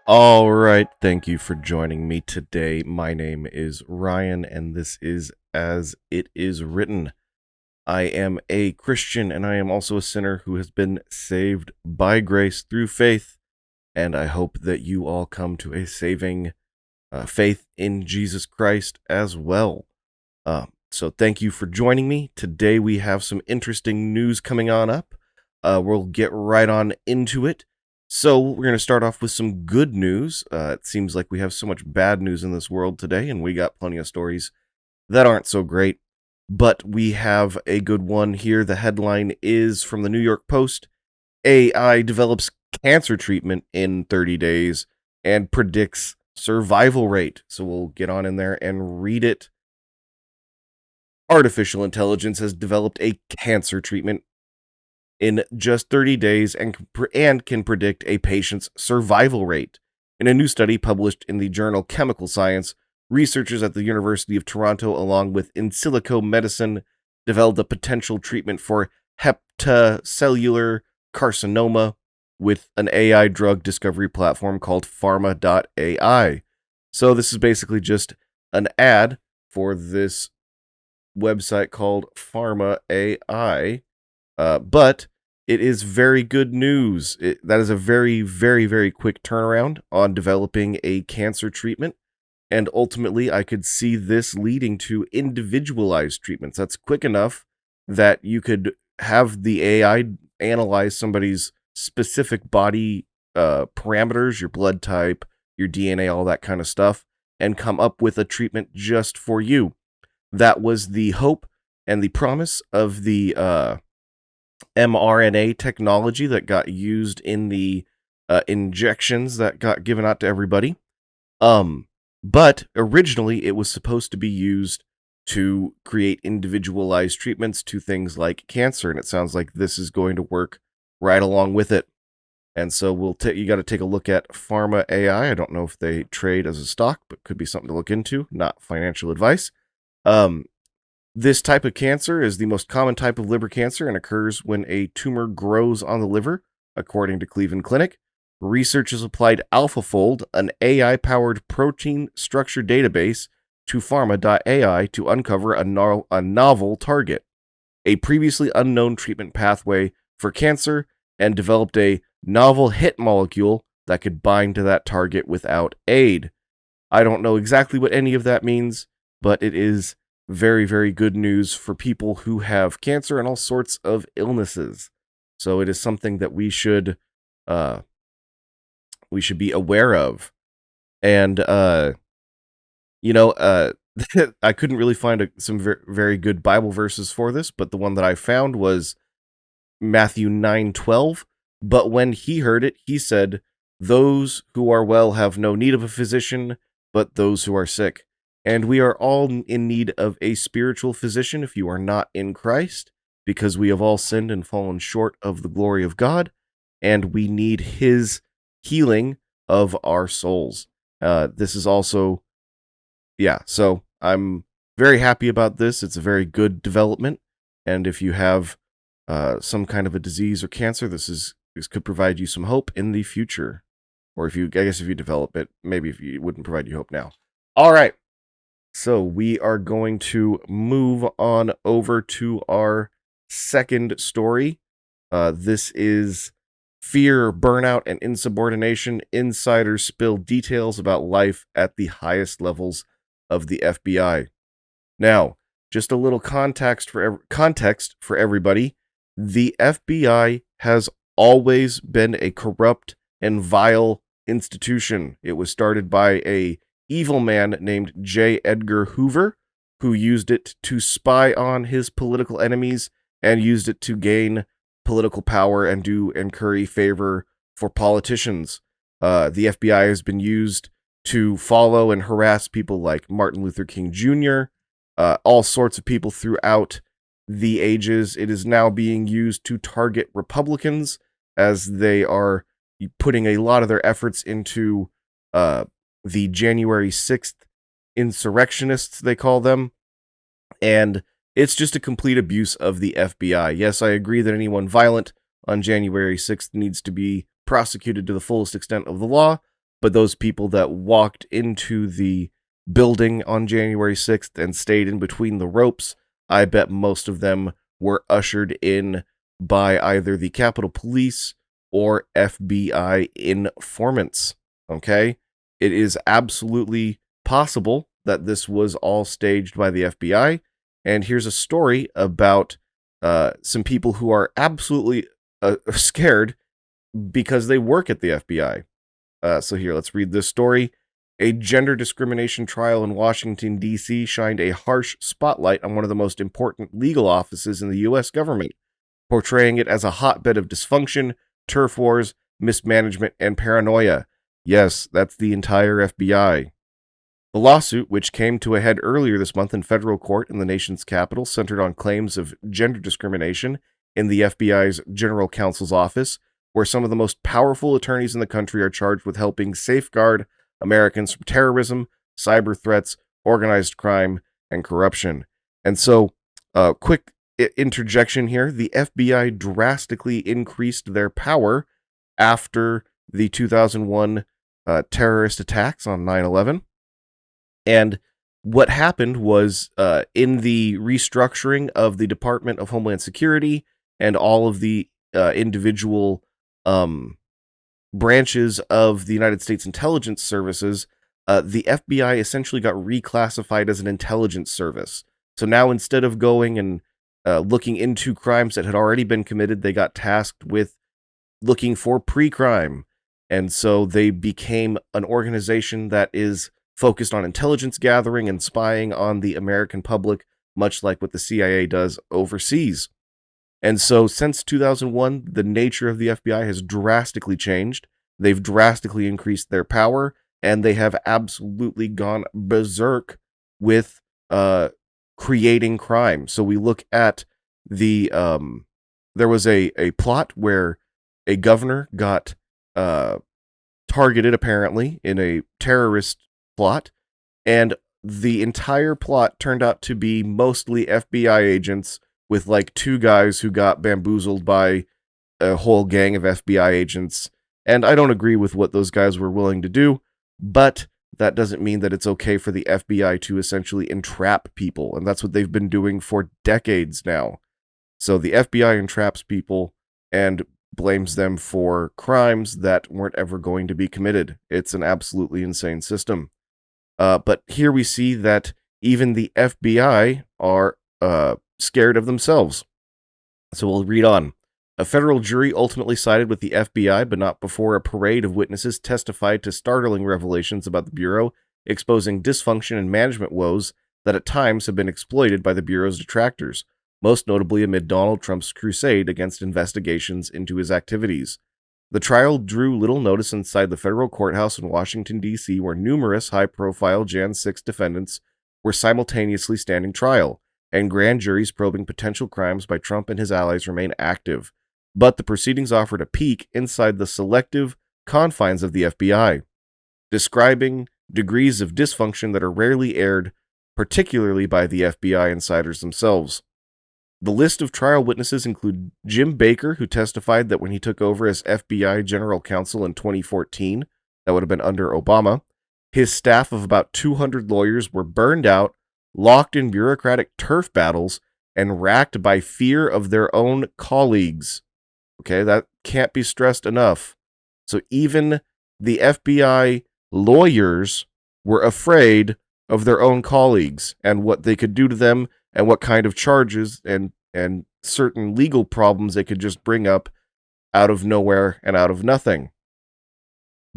All right, thank you for joining me today. My name is Ryan, and this is As It Is Written. I am a Christian, and I am also a sinner who has been saved by grace through faith, and I hope that you all come to a saving faith in Jesus Christ as well. So thank you for joining me. Today we have some interesting news coming on up. We'll get right on into it. So we're going to start off with some good news. It seems like we have so much bad news in this world today, and we got plenty of stories that aren't so great. But we have a good one here. The headline is from the New York Post. AI develops cancer treatment in 30 days and predicts survival rate. So we'll get on in there and read it. Artificial intelligence has developed a cancer treatment in just 30 days and can predict a patient's survival rate. In a new study published in the journal Chemical Science, researchers at the University of Toronto, along with In Silico Medicine, developed a potential treatment for hepatocellular carcinoma with an AI drug discovery platform called pharma.ai. So this is basically just an ad for this website called Pharma AI, but it is very good news. That is a very, very, very quick turnaround on developing a cancer treatment, and ultimately, I could see this leading to individualized treatments. That's quick enough that you could have the AI analyze somebody's specific body parameters, your blood type, your DNA, all that kind of stuff, and come up with a treatment just for you. That was the hope and the promise of the mRNA technology that got used in the injections that got given out to everybody. But originally, it was supposed to be used to create individualized treatments to things like cancer, and it sounds like this is going to work right along with it. And so you got to take a look at Pharma AI. I don't know if they trade as a stock, but could be something to look into. Not financial advice. This type of cancer is the most common type of liver cancer and occurs when a tumor grows on the liver, according to Cleveland Clinic. Researchers applied AlphaFold, an AI-powered protein structure database, to pharma.ai to uncover a novel target, a previously unknown treatment pathway for cancer, and developed a novel hit molecule that could bind to that target without aid. I don't know exactly what any of that means, but it is very, very good news for people who have cancer and all sorts of illnesses. So it is something that we should be aware of. And I couldn't really find some very, very good Bible verses for this, but the one that I found was Matthew 9:12. But when he heard it, he said, "Those who are well have no need of a physician, but those who are sick." And we are all in need of a spiritual physician if you are not in Christ, because we have all sinned and fallen short of the glory of God, and we need his healing of our souls. This is also, so I'm very happy about this. It's a very good development. And if you have some kind of a disease or cancer, this could provide you some hope in the future. Or if you develop it, maybe if you wouldn't provide you hope now. All right. So we are going to move on over to our second story. This is Fear, Burnout, and Insubordination. Insiders spill details about life at the highest levels of the FBI. Now, just a little context for everybody. The FBI has always been a corrupt and vile institution. It was started by a evil man named J. Edgar Hoover, who used it to spy on his political enemies and used it to gain political power and curry favor for politicians. The FBI has been used to follow and harass people like Martin Luther King Jr., all sorts of people throughout the ages. It is now being used to target Republicans as they are putting a lot of their efforts into the January 6th insurrectionists, they call them. And it's just a complete abuse of the FBI. Yes, I agree that anyone violent on January 6th needs to be prosecuted to the fullest extent of the law, but those people that walked into the building on January 6th and stayed in between the ropes, I bet most of them were ushered in by either the Capitol Police or FBI informants. Okay? It is absolutely possible that this was all staged by the FBI. And here's a story about some people who are absolutely scared because they work at the FBI. So here, let's read this story. A gender discrimination trial in Washington, D.C. shined a harsh spotlight on one of the most important legal offices in the U.S. government, portraying it as a hotbed of dysfunction, turf wars, mismanagement, and paranoia. Yes, that's the entire FBI. The lawsuit, which came to a head earlier this month in federal court in the nation's capital, centered on claims of gender discrimination in the FBI's General Counsel's office, where some of the most powerful attorneys in the country are charged with helping safeguard Americans from terrorism, cyber threats, organized crime, and corruption. And so, quick interjection here, the FBI drastically increased their power after the 2001 terrorist attacks on 9/11. And what happened was in the restructuring of the Department of Homeland Security and all of the individual branches of the United States intelligence services, the FBI essentially got reclassified as an intelligence service. So now instead of going and looking into crimes that had already been committed, they got tasked with looking for pre-crime. And so they became an organization that is focused on intelligence gathering and spying on the American public, much like what the CIA does overseas. And so since 2001, the nature of the FBI has drastically changed. They've drastically increased their power, and they have absolutely gone berserk with creating crime. So we look at the there was a plot where a governor got targeted apparently in a terrorist plot, and the entire plot turned out to be mostly FBI agents with like two guys who got bamboozled by a whole gang of FBI agents. And I don't agree with what those guys were willing to do, but that doesn't mean that it's okay for the FBI to essentially entrap people, and that's what they've been doing for decades now. So the FBI entraps people and blames them for crimes that weren't ever going to be committed. It's an absolutely insane system. But here we see that even the FBI are scared of themselves. So we'll read on. A federal jury ultimately sided with the FBI, but not before a parade of witnesses testified to startling revelations about the Bureau, exposing dysfunction and management woes that at times have been exploited by the Bureau's detractors, most notably amid Donald Trump's crusade against investigations into his activities. The trial drew little notice inside the federal courthouse in Washington, D.C., where numerous high-profile Jan 6 defendants were simultaneously standing trial, and grand juries probing potential crimes by Trump and his allies remain active. But the proceedings offered a peek inside the selective confines of the FBI, describing degrees of dysfunction that are rarely aired, particularly by the FBI insiders themselves. The list of trial witnesses include Jim Baker, who testified that when he took over as FBI General Counsel in 2014, that would have been under Obama, his staff of about 200 lawyers were burned out, locked in bureaucratic turf battles, and racked by fear of their own colleagues. Okay, that can't be stressed enough. So even the FBI lawyers were afraid of their own colleagues and what they could do to them and what kind of charges and certain legal problems they could just bring up out of nowhere and out of nothing.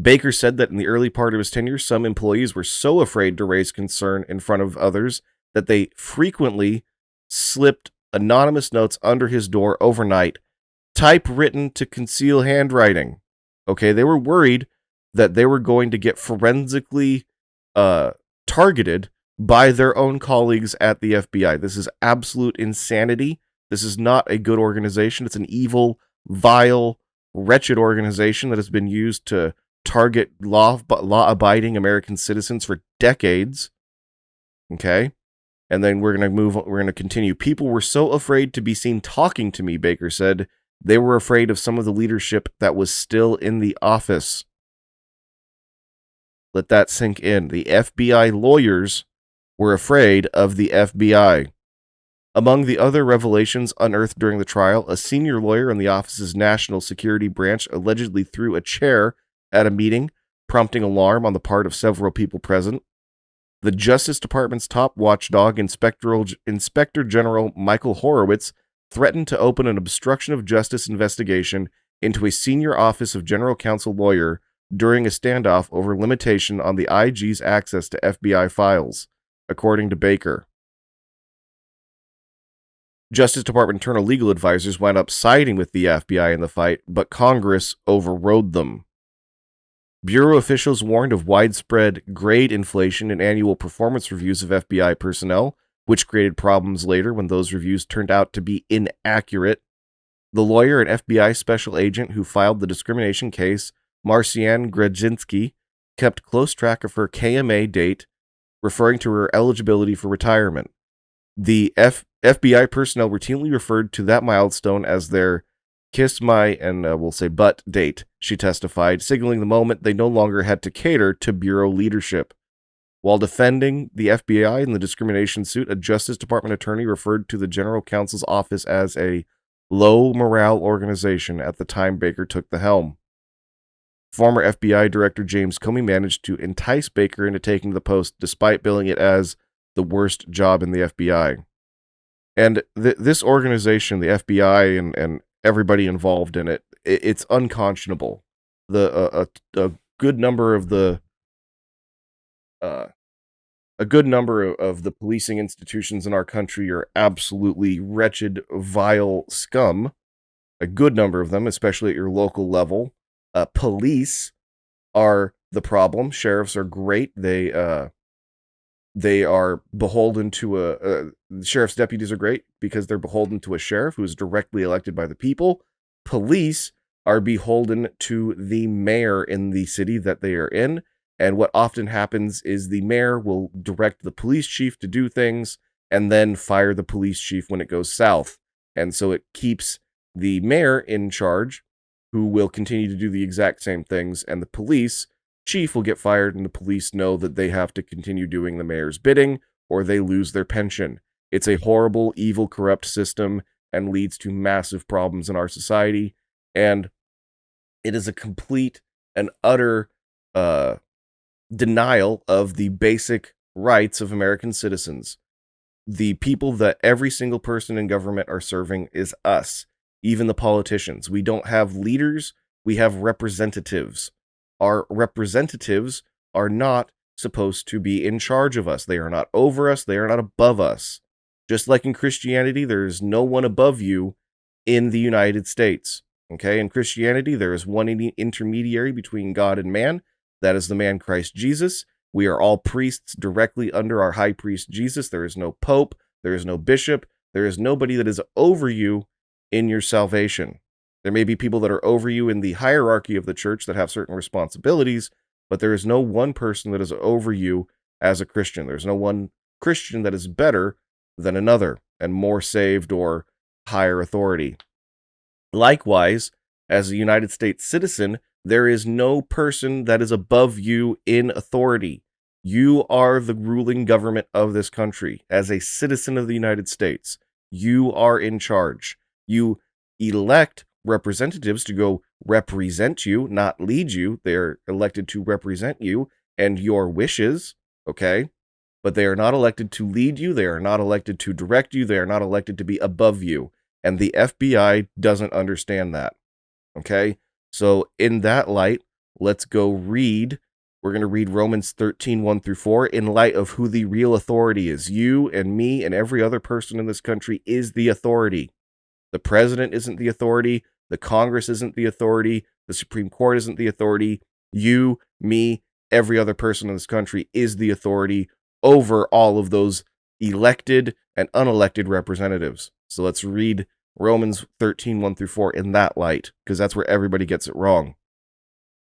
Baker said that in the early part of his tenure, some employees were so afraid to raise concern in front of others that they frequently slipped anonymous notes under his door overnight, typewritten to conceal handwriting. Okay, they were worried that they were going to get forensically targeted by their own colleagues at the FBI. This is absolute insanity. This is not a good organization. It's an evil, vile, wretched organization that has been used to target law-abiding American citizens for decades. Okay? And then we're going to continue. People were so afraid to be seen talking to me, Baker said. They were afraid of some of the leadership that was still in the office. Let that sink in. The FBI lawyers were afraid of the FBI. Among the other revelations unearthed during the trial, a senior lawyer in the office's national security branch allegedly threw a chair at a meeting, prompting alarm on the part of several people present. The Justice Department's top watchdog, Inspector General Michael Horowitz, threatened to open an obstruction of justice investigation into a senior Office of General Counsel lawyer during a standoff over limitation on the IG's access to FBI files, according to Baker. Justice Department internal legal advisors wound up siding with the FBI in the fight, but Congress overrode them. Bureau officials warned of widespread grade inflation in annual performance reviews of FBI personnel, which created problems later when those reviews turned out to be inaccurate. The lawyer and FBI special agent who filed the discrimination case, Marcianne Gradzinski, kept close track of her KMA date, referring to her eligibility for retirement. The FBI personnel routinely referred to that milestone as their kiss my, and we'll say butt date, she testified, signaling the moment they no longer had to cater to Bureau leadership. While defending the FBI in the discrimination suit, a Justice Department attorney referred to the General Counsel's office as a low morale organization at the time Baker took the helm. Former FBI Director James Comey managed to entice Baker into taking the post despite billing it as the worst job in the FBI. And this organization, the FBI and everybody involved in it, it's unconscionable. A good number of the policing institutions in our country are absolutely wretched, vile scum. A good number of them, especially at your local level. Police are the problem. Sheriffs are great. They are beholden to sheriff's deputies are great because they're beholden to a sheriff who is directly elected by the people. Police are beholden to the mayor in the city that they are in. And what often happens is the mayor will direct the police chief to do things and then fire the police chief when it goes south. And so it keeps the mayor in charge, who will continue to do the exact same things, and the police chief will get fired, and the police know that they have to continue doing the mayor's bidding or they lose their pension. It's a horrible, evil, corrupt system and leads to massive problems in our society. And it is a complete and utter denial of the basic rights of American citizens. The people that every single person in government are serving is us, even the politicians. We don't have leaders, we have representatives. Our representatives are not supposed to be in charge of us. They are not over us, they are not above us. Just like in Christianity, there is no one above you in the United States. Okay, in Christianity, there is one intermediary between God and man. That is the man Christ Jesus. We are all priests directly under our high priest Jesus. There is no pope. There is no bishop. There is nobody that is over you in your salvation. There may be people that are over you in the hierarchy of the church that have certain responsibilities, but there is no one person that is over you as a Christian. There's no one Christian that is better than another and more saved or higher authority. Likewise, as a United States citizen, there is no person that is above you in authority. You are the ruling government of this country. As a citizen of the United States, you are in charge. You elect representatives to go represent you, not lead you. They're elected to represent you and your wishes, okay? But they are not elected to lead you. They are not elected to direct you. They are not elected to be above you. And the FBI doesn't understand that, okay? So in that light, let's go read. We're going to read Romans 13, 1 through 4, in light of who the real authority is. You and me and every other person in this country is the authority. The president isn't the authority. The Congress isn't the authority. The Supreme Court isn't the authority. You, me, every other person in this country is the authority over all of those elected and unelected representatives. So let's read Romans 13, 1 through 4 in that light, because that's where everybody gets it wrong.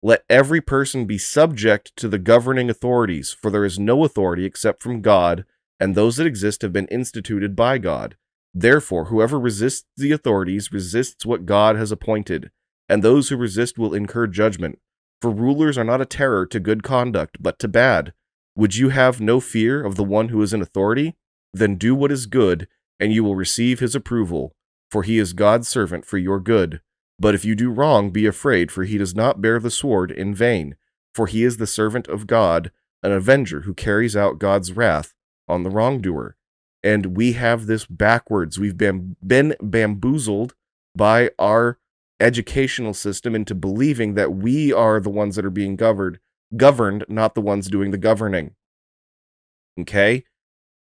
Let every person be subject to the governing authorities, for there is no authority except from God, and those that exist have been instituted by God. Therefore, whoever resists the authorities resists what God has appointed, and those who resist will incur judgment. For rulers are not a terror to good conduct, but to bad. Would you have no fear of the one who is in authority? Then do what is good, and you will receive his approval, for he is God's servant for your good. But if you do wrong, be afraid, for he does not bear the sword in vain, for he is the servant of God, an avenger who carries out God's wrath on the wrongdoer. And we have this backwards. We've been bamboozled by our educational system into believing that we are the ones that are being governed, not the ones doing the governing. Okay?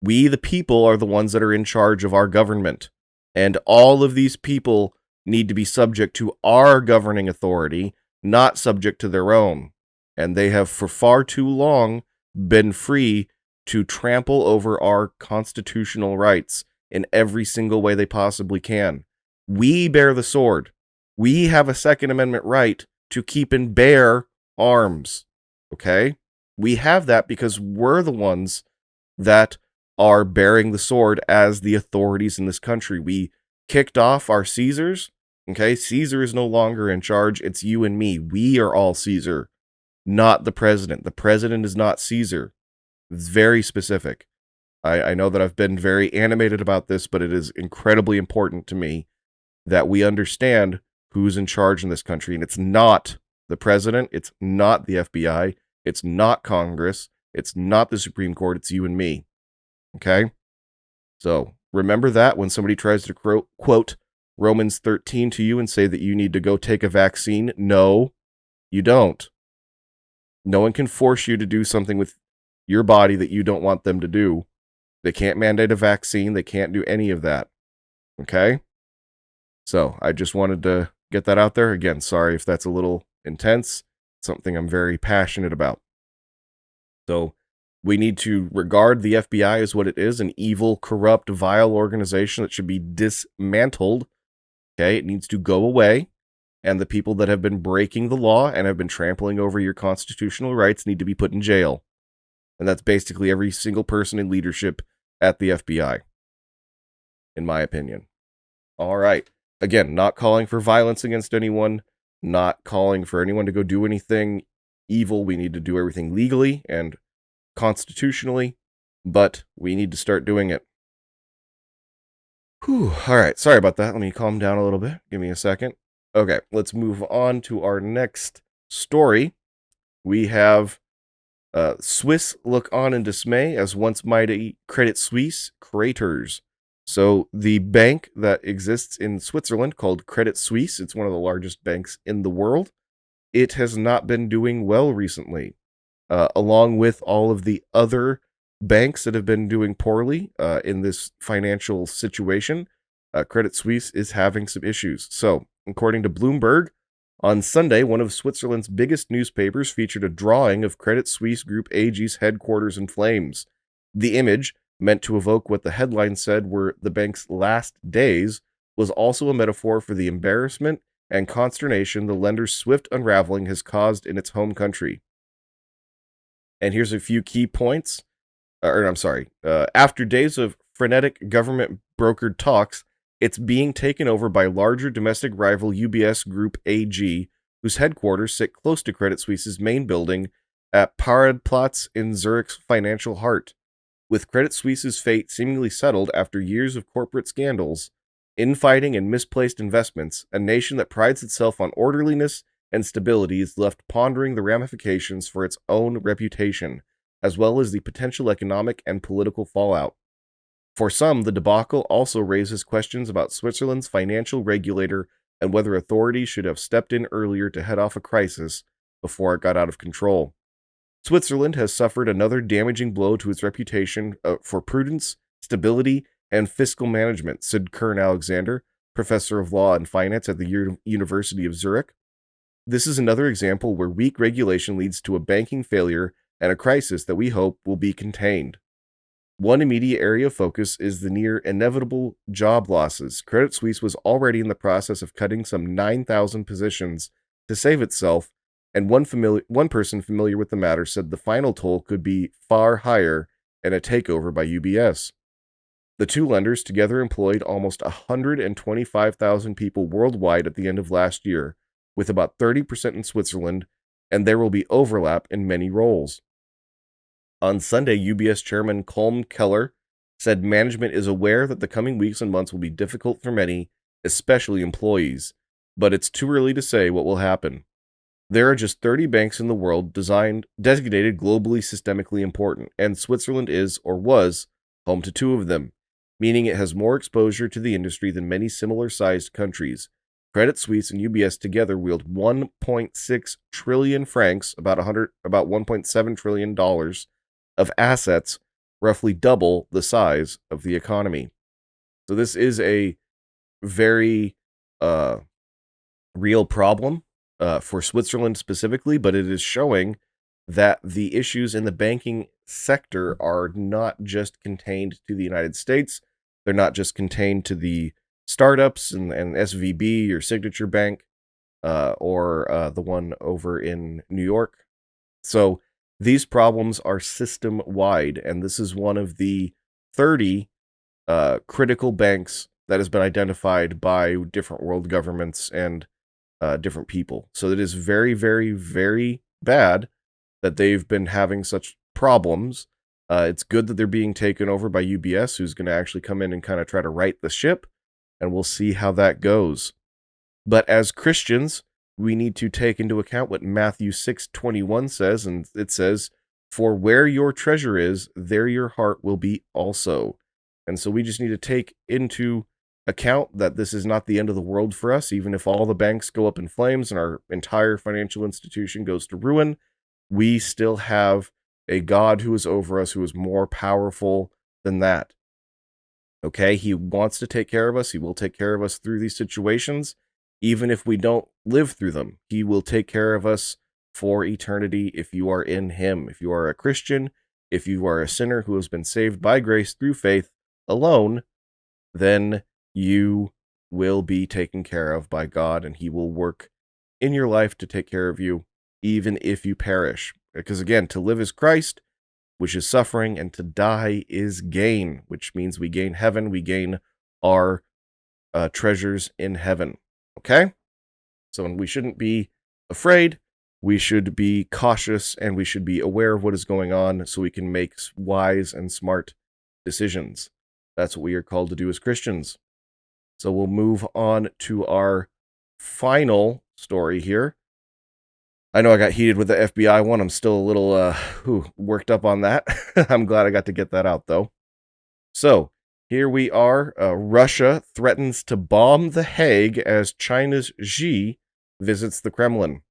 We, the people, are the ones that are in charge of our government. And all of these people need to be subject to our governing authority, not subject to their own. And they have for far too long been free to trample over our constitutional rights in every single way they possibly can. We bear the sword. We have a Second Amendment right to keep and bear arms. Okay? We have that because we're the ones that are bearing the sword as the authorities in this country. We kicked off our Caesars. Okay? Caesar is no longer in charge. It's you and me. We are all Caesar, not the president. The president is not Caesar. It's very specific. I know that I've been very animated about this, but it is incredibly important to me that we understand who's in charge in this country. And it's not the president. It's not the FBI. It's not Congress. It's not the Supreme Court. It's you and me. Okay? So remember that when somebody tries to quote Romans 13 to you and say that you need to go take a vaccine. No, you don't. No one can force you to do something with your body that you don't want them to do. They can't mandate a vaccine. They can't do any of that. Okay? So I just wanted to get that out there. Again, sorry if that's a little intense. It's something I'm very passionate about. So we need to regard the FBI as what it is, an evil, corrupt, vile organization that should be dismantled. Okay? It needs to go away. And the people that have been breaking the law and have been trampling over your constitutional rights need to be put in jail. And that's basically every single person in leadership at the FBI, in my opinion. All right. Again, not calling for violence against anyone, not calling for anyone to go do anything evil. We need to do everything legally and constitutionally, but we need to start doing it. Whew. All right. Sorry about that. Let me calm down a little bit. Give me a second. Okay. Let's move on to our next story. We have Swiss look on in dismay as once mighty Credit Suisse craters. So the bank that exists in Switzerland called Credit Suisse, it's one of the largest banks in the world. It has not been doing well recently, along with all of the other banks that have been doing poorly in this financial situation. Credit Suisse is having some issues. So, according to Bloomberg, on Sunday, one of Switzerland's biggest newspapers featured a drawing of Credit Suisse Group AG's headquarters in flames. The image, meant to evoke what the headline said were the bank's last days, was also a metaphor for the embarrassment and consternation the lender's swift unraveling has caused in its home country. And here's a few key points. After days of frenetic government-brokered talks, it's being taken over by larger domestic rival UBS Group AG, whose headquarters sit close to Credit Suisse's main building at Paradeplatz in Zurich's financial heart. With Credit Suisse's fate seemingly settled after years of corporate scandals, infighting, and misplaced investments, a nation that prides itself on orderliness and stability is left pondering the ramifications for its own reputation, as well as the potential economic and political fallout. For some, the debacle also raises questions about Switzerland's financial regulator and whether authorities should have stepped in earlier to head off a crisis before it got out of control. Switzerland has suffered another damaging blow to its reputation for prudence, stability, and fiscal management, said Kern Alexander, professor of law and finance at the University of Zurich. This is another example where weak regulation leads to a banking failure and a crisis that we hope will be contained. One immediate area of focus is the near inevitable job losses. Credit Suisse was already in the process of cutting some 9,000 positions to save itself, and one person familiar with the matter said the final toll could be far higher in a takeover by UBS. The two lenders together employed almost 125,000 people worldwide at the end of last year, with about 30% in Switzerland and there will be overlap in many roles. On Sunday, UBS Chairman Colm Keller said management is aware that the coming weeks and months will be difficult for many, especially employees, but it's too early to say what will happen. There are just 30 banks in the world designated globally systemically important, and Switzerland is, or was, home to 2 of them, meaning it has more exposure to the industry than many similar-sized countries. Credit Suisse and UBS together wield 1.6 trillion francs, about $1.7 trillion of assets, roughly double the size of the economy. So this is a very real problem for Switzerland specifically, but it is showing that the issues in the banking sector are not just contained to the United States. They're not just contained to the startups and SVB or Signature Bank or the one over in New York. So these problems are system-wide, and this is one of the 30 critical banks that has been identified by different world governments and different people. So it is very, very, very bad that they've been having such problems. It's good that they're being taken over by UBS, who's going to actually come in and kind of try to right the ship, and we'll see how that goes. But as Christians, we need to take into account what Matthew 6:21 says, and it says, "For where your treasure is, there your heart will be also." And so we just need to take into account that this is not the end of the world for us. Even if all the banks go up in flames and our entire financial institution goes to ruin, we still have a God who is over us, who is more powerful than that. Okay, he wants to take care of us. He will take care of us through these situations. Even if we don't live through them, he will take care of us for eternity if you are in him. If you are a Christian, if you are a sinner who has been saved by grace through faith alone, then you will be taken care of by God, and he will work in your life to take care of you, even if you perish. Because again, to live is Christ, which is suffering, and to die is gain, which means we gain heaven, we gain our treasures in heaven. Okay? So we shouldn't be afraid, we should be cautious, and we should be aware of what is going on so we can make wise and smart decisions. That's what we are called to do as Christians. So we'll move on to our final story here. I know I got heated with the FBI one. I'm still a little worked up on that. I'm glad I got to get that out, though. So here we are. Russia threatens to bomb The Hague as China's Xi visits the Kremlin.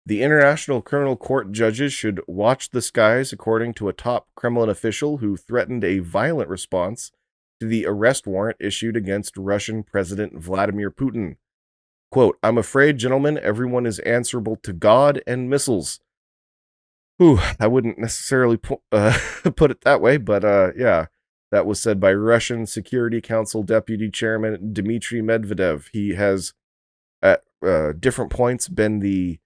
The International Criminal Court judges should watch the skies, according to a top Kremlin official who threatened a violent response to the arrest warrant issued against Russian President Vladimir Putin. Quote, "I'm afraid, gentlemen, everyone is answerable to God and missiles." I wouldn't necessarily put it that way, but yeah, that was said by Russian Security Council Deputy Chairman Dmitry Medvedev. He has, at different points, been the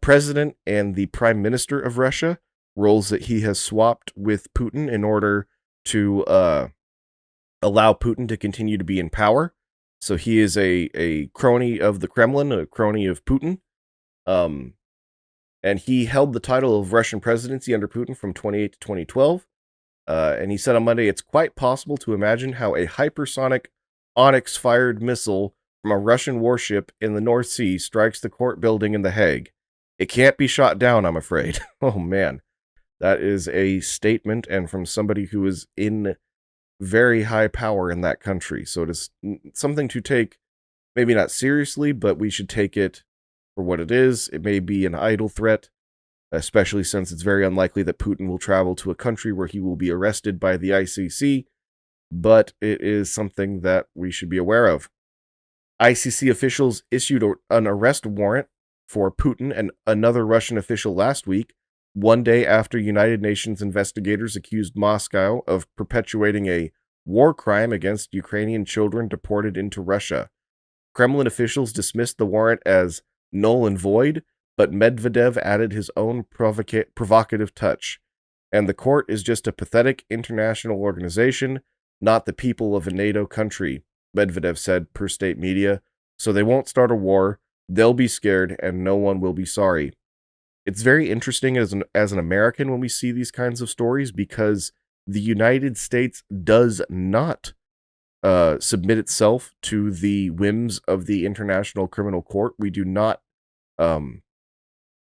president and the prime minister of Russia, roles that he has swapped with Putin in order to allow Putin to continue to be in power. So he is a crony of the Kremlin, a crony of Putin. And he held the title of Russian presidency under Putin from 2008 to 2012. And he said on Monday, it's quite possible to imagine how a hypersonic Onyx-fired missile from a Russian warship in the North Sea strikes the court building in The Hague. It can't be shot down, I'm afraid. Oh, man. That is a statement, and from somebody who is in very high power in that country. So it is something to take, maybe not seriously, but we should take it for what it is. It may be an idle threat, especially since it's very unlikely that Putin will travel to a country where he will be arrested by the ICC, but it is something that we should be aware of. ICC officials issued an arrest warrant for Putin and another Russian official last week, one day after United Nations investigators accused Moscow of perpetuating a war crime against Ukrainian children deported into Russia. Kremlin officials dismissed the warrant as null and void, but Medvedev added his own provocative touch. And the court is just a pathetic international organization, not the people of a NATO country, Medvedev said per state media. So they won't start a war, they'll be scared, and no one will be sorry. it's very interesting as an American when we see these kinds of stories, because the United States does not submit itself to the whims of the International Criminal Court. We do not um,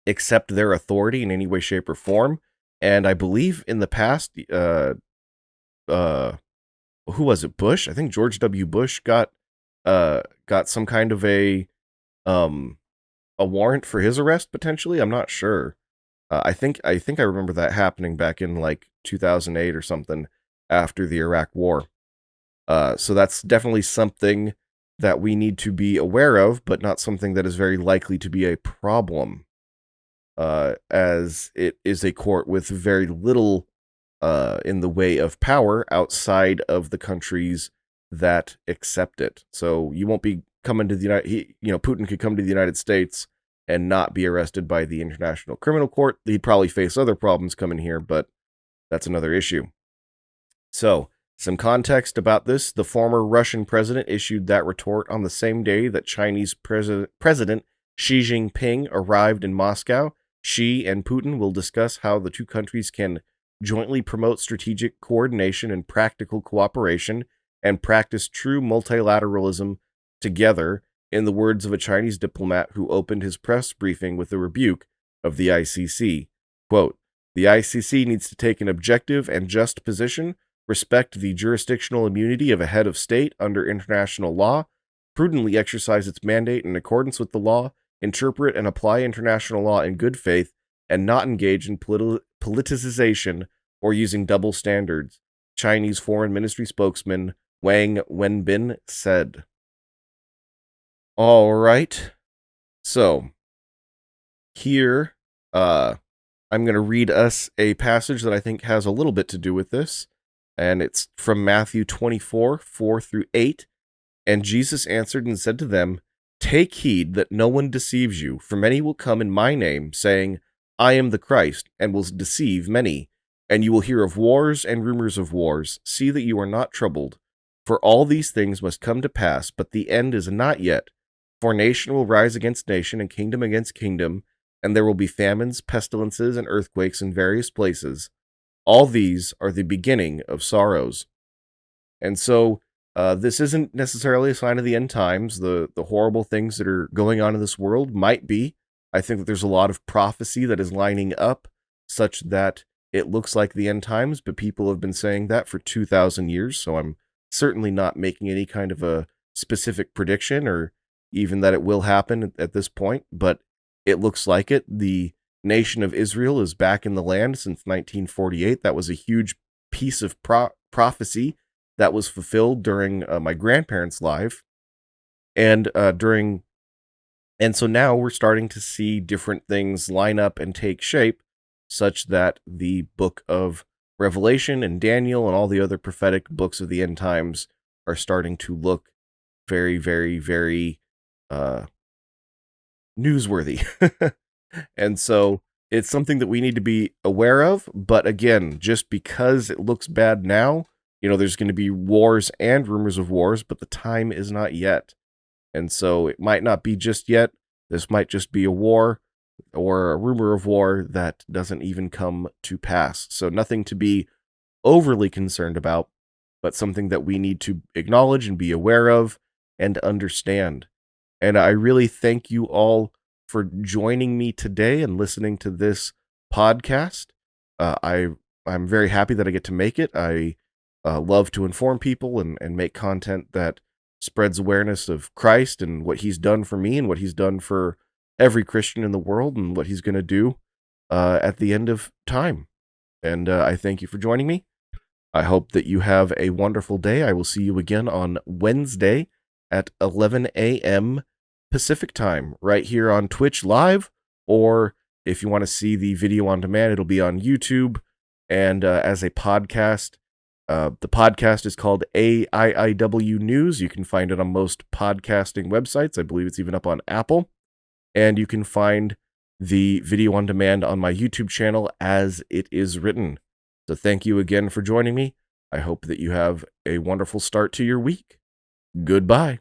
accept their authority in any way, shape, or form. And I believe in the past, uh, who was it? Bush? I think George W. Bush got some kind of um a warrant for his arrest potentially. I'm not sure. I think I remember that happening back in like 2008 or something after the Iraq War. So that's definitely something that we need to be aware of, but not something that is very likely to be a problem, as it is a court with very little in the way of power outside of the countries that accept it. So you won't be coming to the Putin could come to the United States and not be arrested by the International Criminal Court. He'd probably face other problems coming here, but that's another issue. So, some context about this: the former Russian president issued that retort on the same day that Chinese President Xi Jinping arrived in Moscow. Xi and Putin will discuss how the two countries can jointly promote strategic coordination and practical cooperation and practice true multilateralism together, in the words of a Chinese diplomat who opened his press briefing with a rebuke of the ICC. Quote, "The ICC needs to take an objective and just position, respect the jurisdictional immunity of a head of state under international law, prudently exercise its mandate in accordance with the law, interpret and apply international law in good faith, and not engage in politicization or using double standards," Chinese Foreign Ministry spokesman Wang Wenbin said. All right. So, here, I'm going to read us a passage that I think has a little bit to do with this, and it's from Matthew 24, 4 through 8. "And Jesus answered and said to them, 'Take heed that no one deceives you, for many will come in my name, saying, I am the Christ, and will deceive many. And you will hear of wars and rumors of wars. See that you are not troubled. For all these things must come to pass, but the end is not yet. For nation will rise against nation, and kingdom against kingdom, and there will be famines, pestilences, and earthquakes in various places. All these are the beginning of sorrows.'" And so, this isn't necessarily a sign of the end times. The horrible things that are going on in this world might be. I think that there's a lot of prophecy that is lining up such that it looks like the end times, but people have been saying that for 2,000 years, so I'm certainly not making any kind of a specific prediction or even that it will happen at this point, but it looks like it. The nation of Israel is back in the land since 1948. That was a huge piece of prophecy that was fulfilled during my grandparents' life, and so now we're starting to see different things line up and take shape, such that the book of Revelation and Daniel and all the other prophetic books of the end times are starting to look very, very, very newsworthy. And so it's something that we need to be aware of. But again, just because it looks bad now, there's going to be wars and rumors of wars, but the time is not yet. And so it might not be just yet. This might just be a war or a rumor of war that doesn't even come to pass. So nothing to be overly concerned about, but something that we need to acknowledge and be aware of and understand. And I really thank you all for joining me today and listening to this podcast. I'm very happy that I get to make it. I love to inform people and make content that spreads awareness of Christ and what he's done for me and what he's done for every Christian in the world and what he's going to do at the end of time. And I thank you for joining me. I hope that you have a wonderful day. I will see you again on Wednesday at 11 a.m. Pacific time, right here on Twitch Live, or if you want to see the video on demand, it'll be on YouTube and as a podcast. The podcast is called AiiW News. You can find it on most podcasting websites. I believe it's even up on Apple. And you can find the video on demand on my YouTube channel as it is written. So thank you again for joining me. I hope that you have a wonderful start to your week. Goodbye.